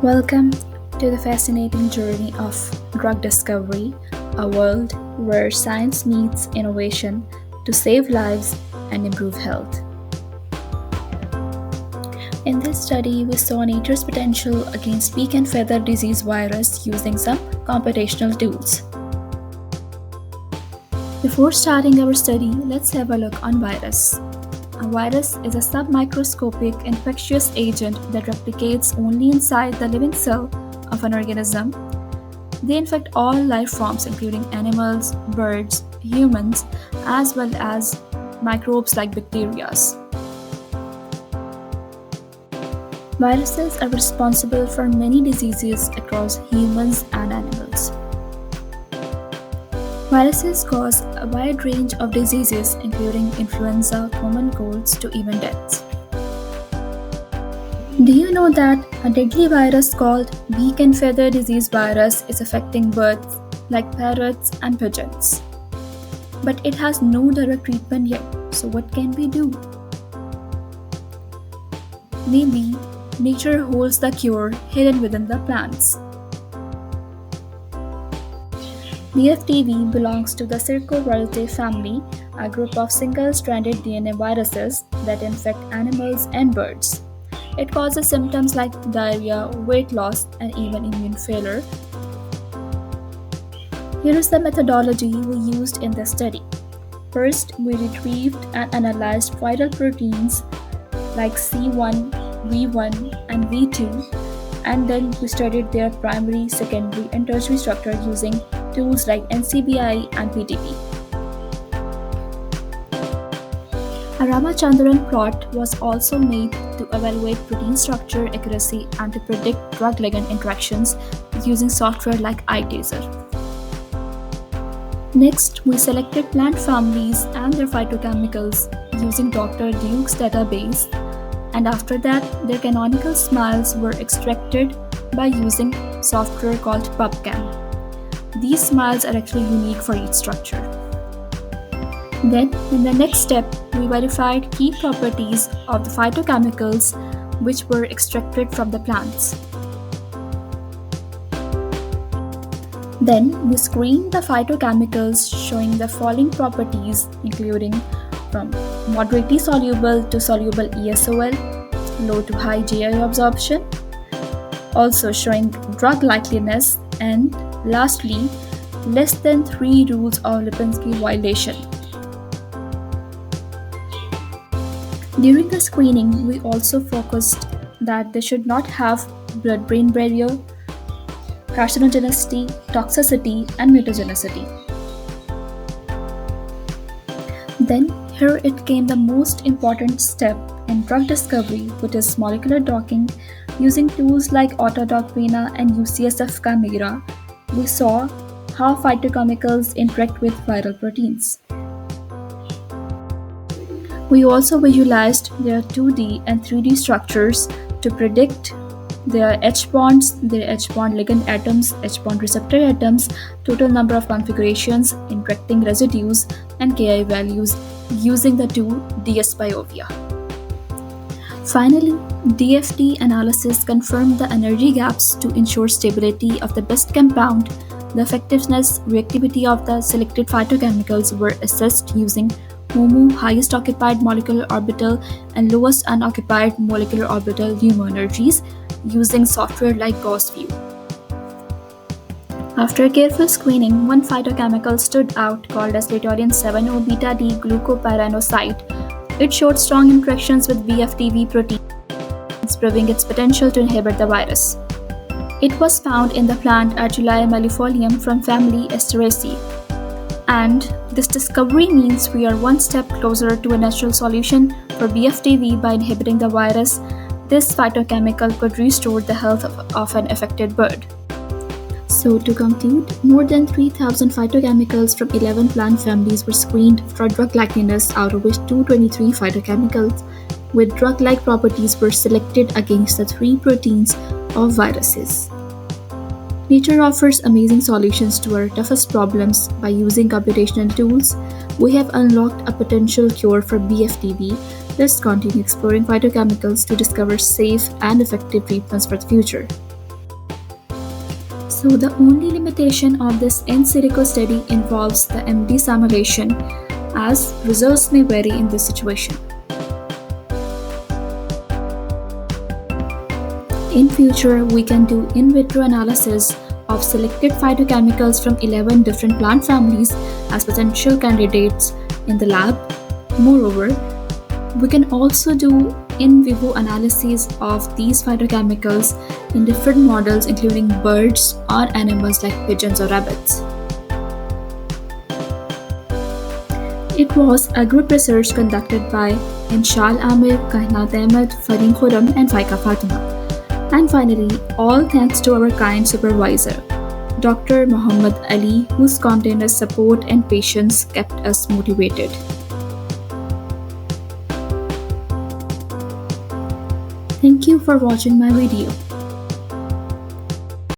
Welcome to the fascinating journey of drug discovery, a world where science meets innovation to save lives and improve health. In this study, we saw nature's potential against beak and feather disease virus using some computational tools. Before starting our study, let's have a look on virus. A virus is a submicroscopic infectious agent that replicates only inside the living cell of an organism. They infect all life forms, including animals, birds, humans, as well as microbes like bacteria. Viruses are responsible for many diseases across humans and animals. Viruses cause a wide range of diseases, including influenza, common colds, to even deaths. Do you know that a deadly virus called beak and feather disease virus is affecting birds like parrots and pigeons? But it has no direct treatment yet, so what can we do? Maybe nature holds the cure hidden within the plants. BFDV belongs to the circovirus family, a group of single-stranded DNA viruses that infect animals and birds. It causes symptoms like diarrhea, weight loss, and even immune failure. Here is the methodology we used in the study. First, we retrieved and analyzed viral proteins like C1, V1, and V2, and then we studied their primary, secondary, and tertiary structure using tools like NCBI and PTP. A Ramachandran plot was also made to evaluate protein structure accuracy and to predict drug-ligand interactions using software like iTaser. Next, we selected plant families and their phytochemicals using Dr. Duke's database, and after that, their canonical smiles were extracted by using software called PubChem. These smiles are actually unique for each structure. Then, in the next step, we verified key properties of the phytochemicals which were extracted from the plants. Then, we screened the phytochemicals showing the following properties, including from moderately soluble to soluble ESOL, low to high GI absorption, also showing drug likeliness, and lastly, less than 3 rules of Lipinski violation. During the screening, we also focused that they should not have blood-brain barrier, carcinogenicity, toxicity, and mutagenicity. Then, here it came the most important step in drug discovery, which is molecular docking. Using tools like Autodock Vina and UCSF Chimera, we saw how phytochemicals interact with viral proteins. We also visualized their 2D and 3D structures to predict their H-bonds, their H-bond ligand atoms, H-bond receptor atoms, total number of configurations, interacting residues, and Ki values using the tool dsBiovia. Finally, DFT analysis confirmed the energy gaps to ensure stability of the best compound. The effectiveness, reactivity of the selected phytochemicals were assessed using HOMO, highest occupied molecular orbital, and lowest unoccupied molecular orbital LUMO energies using software like GaussView. After careful screening, one phytochemical stood out called as Litolin 7-O-beta-D glucopyranoside. It showed strong interactions with BFDV proteins, proving its potential to inhibit the virus. It was found in the plant Achillea millefolium from family Asteraceae. And this discovery means we are one step closer to a natural solution for BFDV by inhibiting the virus. This phytochemical could restore the health of an affected bird. So to conclude, more than 3,000 phytochemicals from 11 plant families were screened for drug likeliness, out of which 223 phytochemicals with drug-like properties were selected against the 3 proteins of viruses. Nature offers amazing solutions to our toughest problems. By using computational tools, we have unlocked a potential cure for BFDV. Let's continue exploring phytochemicals to discover safe and effective treatments for the future. So the only limitation of this in silico study involves the MD simulation, as results may vary in this situation. In future, we can do in vitro analysis of selected phytochemicals from 11 different plant families as potential candidates in the lab. Moreover, we can also do in vivo analyses of these phytochemicals in different models including birds or animals like pigeons or rabbits. It was a group research conducted by Inshal Amir, Kainat Ahmed, Fareen Khurram and Faika Fatima. And finally, all thanks to our kind supervisor, Dr. Muhammad Ali, whose continuous support and patience kept us motivated. Thank you for watching my video.